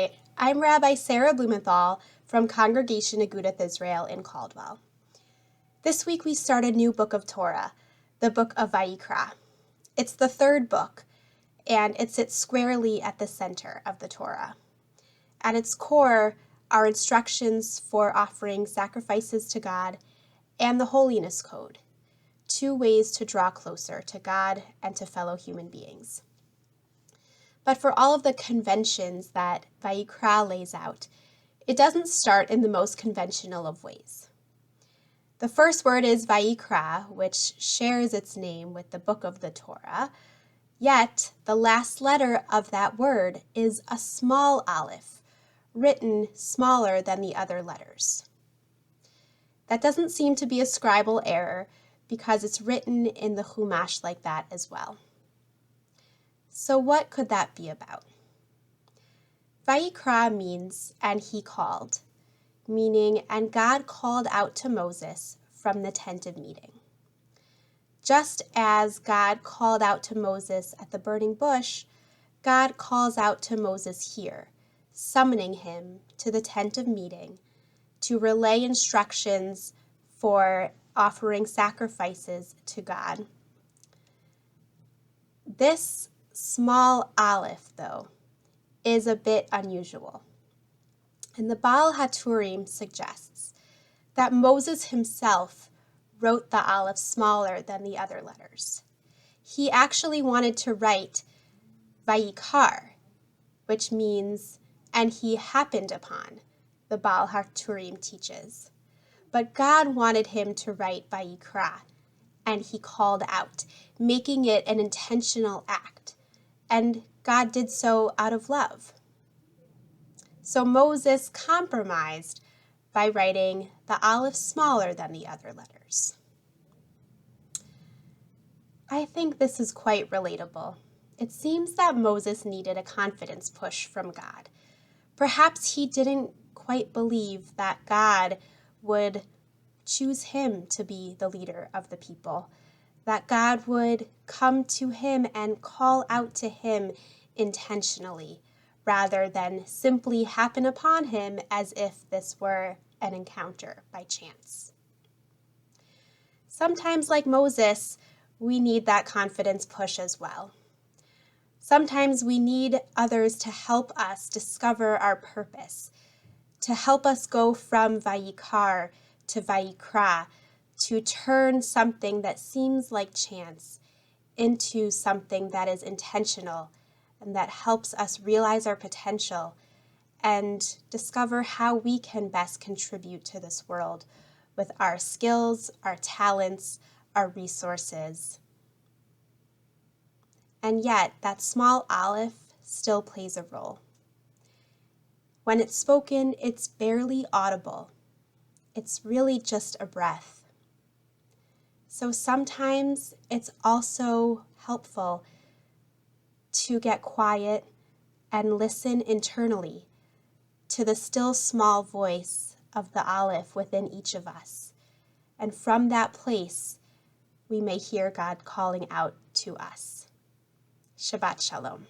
Hi, I'm Rabbi Sara Blumenthal from Congregation Agudath Israel in Caldwell. This week we start a new book of Torah, the book of Vayikra. It's the third book, and it sits squarely at the center of the Torah. At its core are instructions for offering sacrifices to God and the Holiness Code, 2 ways to draw closer to God and to fellow human beings. But for all of the conventions that Vayikra lays out, it doesn't start in the most conventional of ways. The first word is Vayikra, which shares its name with the book of the Torah, yet the last letter of that word is a small aleph, written smaller than the other letters. That doesn't seem to be a scribal error because it's written in the Chumash like that as well. So what could that be about? Vayikra means, and he called, meaning, and God called out to Moses from the tent of meeting. Just as God called out to Moses at the burning bush, God calls out to Moses here, summoning him to the tent of meeting to relay instructions for offering sacrifices to God. This small aleph, though, is a bit unusual. And the Baal HaTurim suggests that Moses himself wrote the aleph smaller than the other letters. He actually wanted to write Vayikar, which means, and he happened upon, the Baal HaTurim teaches. But God wanted him to write Vayikra, and he called out, making it an intentional act. And God did so out of love. So Moses compromised by writing the aleph smaller than the other letters. I think this is quite relatable. It seems that Moses needed a confidence push from God. Perhaps he didn't quite believe that God would choose him to be the leader of the people, that God would come to him and call out to him intentionally, rather than simply happen upon him as if this were an encounter by chance. Sometimes, like Moses, we need that confidence push as well. Sometimes we need others to help us discover our purpose, to help us go from Vayikar to Vayikra, to turn something that seems like chance into something that is intentional and that helps us realize our potential and discover how we can best contribute to this world with our skills, our talents, our resources. And yet, that small aleph still plays a role. When it's spoken, it's barely audible. It's really just a breath. So sometimes it's also helpful to get quiet and listen internally to the still small voice of the aleph within each of us. And from that place, we may hear God calling out to us. Shabbat Shalom.